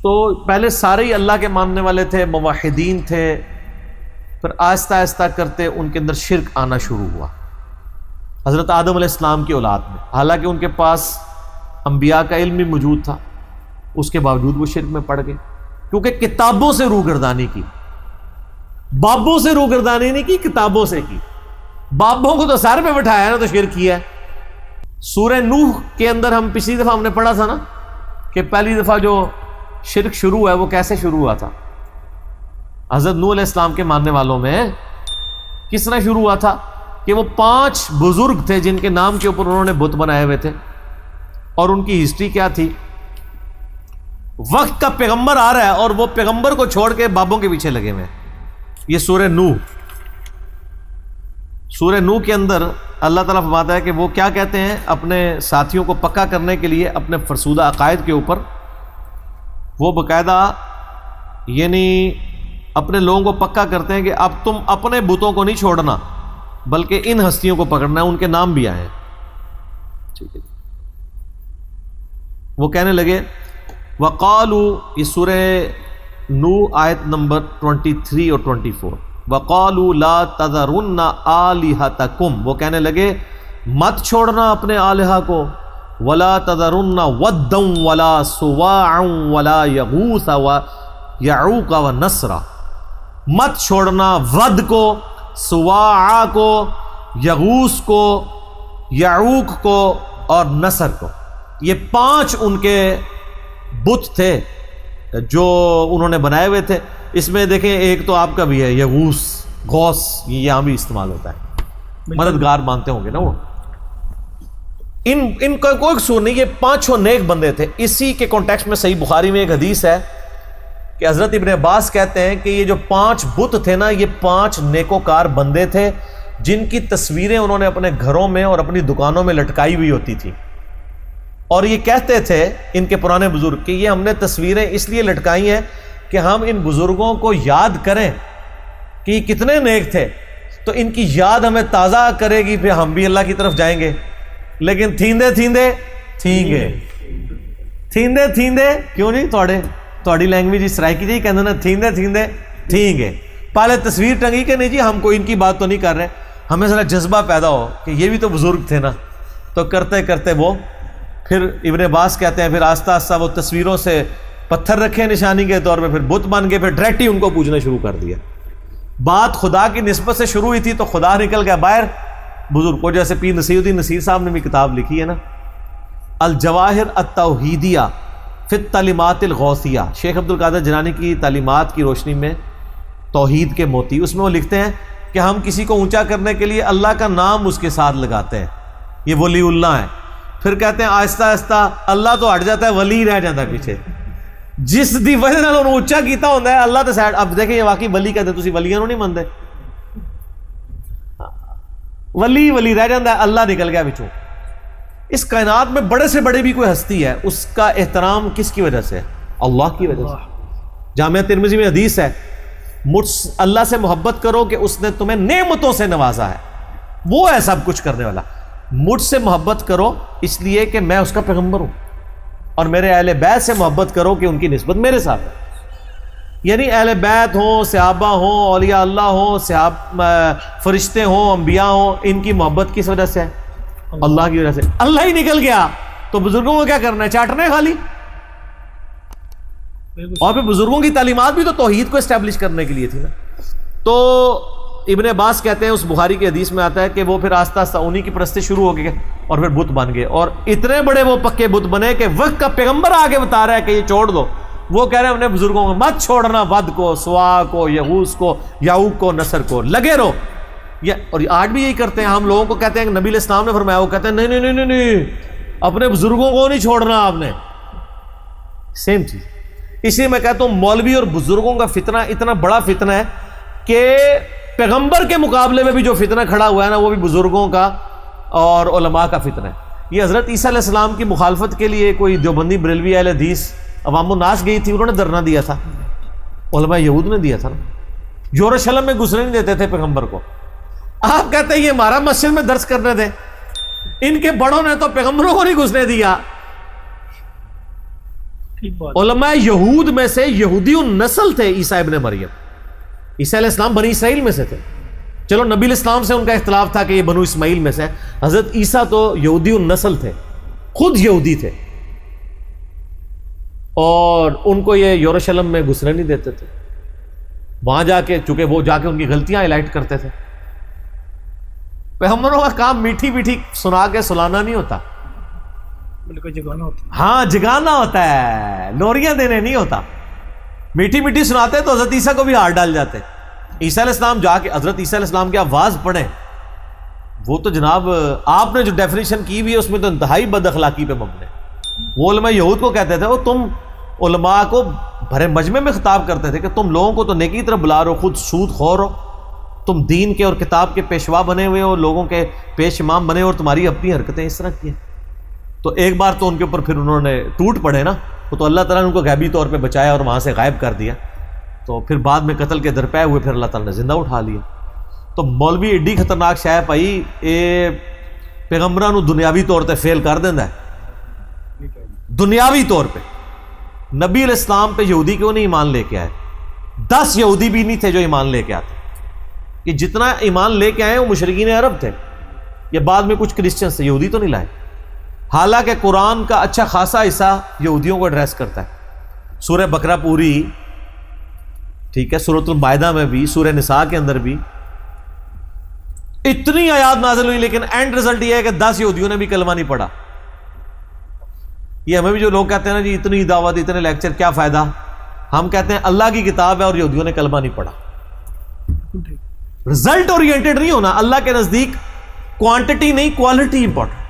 تو پہلے سارے ہی اللہ کے ماننے والے تھے، موحدین تھے، پھر آہستہ آہستہ کرتے ان کے اندر شرک آنا شروع ہوا حضرت آدم علیہ السلام کی اولاد میں، حالانکہ ان کے پاس انبیاء کا علم بھی موجود تھا، اس کے باوجود وہ شرک میں پڑ گئے، کیونکہ کتابوں سے روگردانی کی، بابوں سے روگردانی نہیں کی، کتابوں سے کی۔ بابوں کو تو سر پہ بٹھایا نا، تو شرک کیا ہے۔ سورہ نوح کے اندر ہم پچھلی دفعہ ہم نے پڑھا تھا نا کہ پہلی دفعہ جو شرک شروع ہوا ہے وہ کیسے شروع ہوا تھا؟ حضرت نوح علیہ السلام کے ماننے والوں میں کس طرح شروع ہوا تھا کہ وہ 5 بزرگ تھے جن کے نام کے اوپر انہوں نے بت بنائے ہوئے تھے، اور ان کی ہسٹری کیا تھی؟ وقت کا پیغمبر آ رہا ہے اور وہ پیغمبر کو چھوڑ کے بابوں کے پیچھے لگے ہوئے ہیں۔ یہ سورہ نوح کے اندر اللہ تعالیٰ فرماتا ہے کہ وہ کیا کہتے ہیں اپنے ساتھیوں کو پکا کرنے کے لیے اپنے فرسودہ عقائد کے اوپر، وہ باقاعدہ یعنی اپنے لوگوں کو پکا کرتے ہیں کہ اب تم اپنے بتوں کو نہیں چھوڑنا بلکہ ان ہستیوں کو پکڑنا ہے، ان کے نام بھی آئے ہیں، ٹھیک ہے۔ وہ کہنے لگے وَقَالُوا، یہ سورہ نوح آیت نمبر 23 اور 24، وَقَالُوا لَا تَذَرُنَّ آلِهَتَكُمْ، وہ کہنے لگے مت چھوڑنا اپنے آلہہ کو، وَلَا تَذَرُنَّ وَدًّا وَلَا سُوَاعًا وَلَا يَغُوثَ وَيَعُوقَ وَنَسْرًا، مت چھوڑنا ود کو، سواع کو، یغوث کو، یعوق کو اور نصر کو۔ یہ 5 ان کے بت تھے جو انہوں نے بنائے ہوئے تھے۔ اس میں دیکھیں ایک تو آپ کا بھی ہے یغوث، غوث، یہ یہاں بھی استعمال ہوتا ہے، مددگار مانتے ہوں گے نا وہ۔ ان کا کوئی قصور نہیں، یہ 5 نیک بندے تھے۔ اسی کے کانٹیکسٹ میں صحیح بخاری میں ایک حدیث ہے کہ حضرت ابن عباس کہتے ہیں کہ یہ جو 5 بت تھے نا، یہ 5 نیکوکار بندے تھے جن کی تصویریں انہوں نے اپنے گھروں میں اور اپنی دکانوں میں لٹکائی ہوئی ہوتی تھی، اور یہ کہتے تھے ان کے پرانے بزرگ کہ یہ ہم نے تصویریں اس لیے لٹکائی ہیں کہ ہم ان بزرگوں کو یاد کریں کہ یہ کتنے نیک تھے، تو ان کی یاد ہمیں تازہ کرے گی، پھر ہم بھی اللہ کی طرف جائیں گے۔ لیکن تھیندے کیوں نہیں تھوڑی لینگویج اس طرح کی جی کہتے نا تھیندے پہلے تصویر ٹنگی کہ نہیں جی ہم کو ان کی بات تو نہیں کر رہے، ہمیں ذرا جذبہ پیدا ہو کہ یہ بھی تو بزرگ تھے نا، تو کرتے کرتے وہ پھر ابن عباس کہتے ہیں پھر آہستہ آہستہ وہ تصویروں سے پتھر رکھے نشانی کے طور پہ، پھر بت بن کے پھر ڈائریکٹ ہی ان کو پوجنا شروع کر دیا۔ بات خدا کی نسبت سے شروع ہوئی تھی تو خدا نکل گیا باہر بزرگ کو، جیسے پیر نصیر الدین نصیر صاحب نے بھی کتاب لکھی ہے نا الجواہر التوحیدیہ فی التعلیمات الغوثیہ، شیخ عبد القادر جیلانی کی تعلیمات کی روشنی میں توحید کے موتی، اس میں وہ لکھتے ہیں کہ ہم کسی کو اونچا کرنے کے لیے اللہ کا نام اس کے ساتھ لگاتے ہیں، یہ ولی اللہ ہے، پھر کہتے ہیں آہستہ آہستہ اللہ تو ہٹ جاتا ہے، ولی رہ جاتا ہے پیچھے، جس دی وجہ سے انہوں نے اونچا کیتا ہوتا ہے اللہ تو سائڈ۔ اب دیکھیں یہ واقعی ولی کہتے ہیں، تسی ولیاں نو نہیں مانتے، ولی رہ جاتا ہے، اللہ نکل گیا بچوں۔ اس کائنات میں بڑے سے بڑے بھی کوئی ہستی ہے، اس کا احترام کس کی وجہ سے؟ اللہ کی وجہ سے۔ جامعہ ترمذی میں حدیث ہے اللہ سے محبت کرو کہ اس نے تمہیں نعمتوں سے نوازا ہے، وہ ہے سب کچھ کرنے والا۔ مجھ سے محبت کرو اس لیے کہ میں اس کا پیغمبر ہوں، اور میرے اہل بیت سے محبت کرو کہ ان کی نسبت میرے ساتھ ہے۔ یعنی اہل بیت ہوں، صحابہ ہوں، اولیاء اللہ ہوں، فرشتے ہوں، انبیاء ہوں، ان کی محبت کس وجہ سے ہے؟ اللہ کی وجہ سے۔ اللہ ہی نکل گیا تو بزرگوں کو کیا کرنا ہے؟ چاٹنا ہے خالی۔ اور پھر بزرگوں کی تعلیمات بھی تو توحید کو اسٹیبلش کرنے کے لیے تھی نا۔ تو ابن عباس کہتے ہیں، اس بخاری کی حدیث میں آتا ہے کہ وہ پھر آہستہ آہستہ انہی کی پرستش شروع ہو گئے اور پھر بت بن گئے، اور اتنے بڑے وہ پکے بت بنے کہ وقت کا پیغمبر آگے بتا رہا ہے کہ یہ چھوڑ دو۔ وہ کہہ رہے ہیں اپنے بزرگوں کو مت چھوڑنا ود کو، سوا کو، یغوث کو، یعوق کو، نصر کو، لگے رہو۔ اور آج بھی یہی کرتے ہیں، ہم لوگوں کو کہتے ہیں کہ نبی علیہ السلام نے فرمایا، وہ کہتے ہیں نہیں نہیں نہیں نہیں، اپنے بزرگوں کو نہیں چھوڑنا آپ نے۔ سیم چیز، اس لیے میں کہتا ہوں مولوی اور بزرگوں کا فتنہ اتنا بڑا فتنہ ہے کہ پیغمبر کے مقابلے میں بھی جو فتنہ کھڑا ہوا ہے نا، وہ بھی بزرگوں کا اور علماء کا فتنہ ہے۔ یہ حضرت عیسیٰ علیہ السلام کی مخالفت کے لیے کوئی دیوبندی بریلوی اہل حدیث عوام الناس گئی تھی، انہوں نے دھرنا دیا تھا، علماء یہود نے دیا تھا نا، یروشلم میں گھسنے نہیں دیتے تھے پیغمبر کو۔ آپ کہتے ہیں یہ ہمارا مسجد میں درس کرنے دے، ان کے بڑوں نے تو پیغمبروں کو نہیں گھسنے دیا۔ علماء یہود میں سے یہودی النسل تھے عیسیٰ ابن مریم. عیسیٰ علیہ السلام بنی اسرائیل میں سے تھے. چلو نبی الاسلام سے ان کا اختلاف تھا کہ یہ بنو اسماعیل میں سے. حضرت عیسیٰ تو یہودی النسل تھے, خود یہودی تھے, اور ان کو یہ یروشلم میں گھسنے نہیں دیتے تھے. وہاں جا کے, چونکہ وہ جا کے ان کی غلطیاں ہائی لائٹ کرتے تھے. پیغمبروں کا کام میٹھی میٹھی سنا کے سلانا نہیں ہوتا, جگانا ہوتا. ہاں جگانا ہوتا ہے, لوریاں دینے نہیں ہوتا. میٹھی میٹھی سناتے تو حضرت عیسیٰ کو بھی ہار ڈال جاتے. عیسیٰ علیہ السلام جا کے حضرت عیسیٰ علیہ السلام کی آواز پڑھیں, وہ تو جناب آپ نے جو ڈیفینیشن کی ہوئی ہے اس میں تو انتہائی بد اخلاقی پہ مبنی ہے. وہ علماء یہود کو کہتے تھے, وہ تم علماء کو بھرے مجمع میں خطاب کرتے تھے کہ تم لوگوں کو تو نیکی کی طرف بلا رہے ہو, خود سود خور ہو, تم دین کے اور کتاب کے پیشوا بنے ہوئے ہو, لوگوں کے پیش امام بنے ہو, اور تمہاری اپنی حرکتیں اس طرح کی ہیں. تو ایک بار تو ان کے اوپر پھر انہوں نے ٹوٹ پڑے نا, وہ تو اللہ تعالیٰ نے ان کو غیبی طور پہ بچایا اور وہاں سے غائب کر دیا. تو پھر بعد میں قتل کے درپے ہوئے, پھر اللہ تعالیٰ نے زندہ اٹھا لیا. تو مولوی ایڈی خطرناک شے پائی, اے پیغمبراں نو دنیاوی طور پہ فیل کر دیندا ہے. دنیاوی طور پہ نبی علیہ السلام پہ یہودی کیوں نہیں ایمان لے کے آئے؟ 10 یہودی بھی نہیں تھے جو ایمان لے کے آتے. کہ جتنا ایمان لے کے آئے وہ مشرکین عرب تھے, یہ بعد میں کچھ کرسچنز تھے, یہودی تو نہیں لائے. حالانکہ قرآن کا اچھا خاصا حصہ یہودیوں کو ایڈریس کرتا ہے. سورہ بقرہ پوری, ٹھیک ہے, سورۃ المائدہ میں بھی, سورہ نساء کے اندر بھی اتنی آیات نازل ہوئی, لیکن اینڈ رزلٹ یہ ہے کہ 10 یہودیوں نے بھی کلمہ نہیں پڑھا. یہ ہمیں بھی جو لوگ کہتے ہیں نا جی اتنی دعوت اتنے لیکچر کیا فائدہ, ہم کہتے ہیں اللہ کی کتاب ہے اور یہودیوں نے کلمہ نہیں پڑھا. رزلٹ اورینٹڈ نہیں ہونا. اللہ کے نزدیک کوانٹٹی نہیں کوالٹی امپورٹنٹ.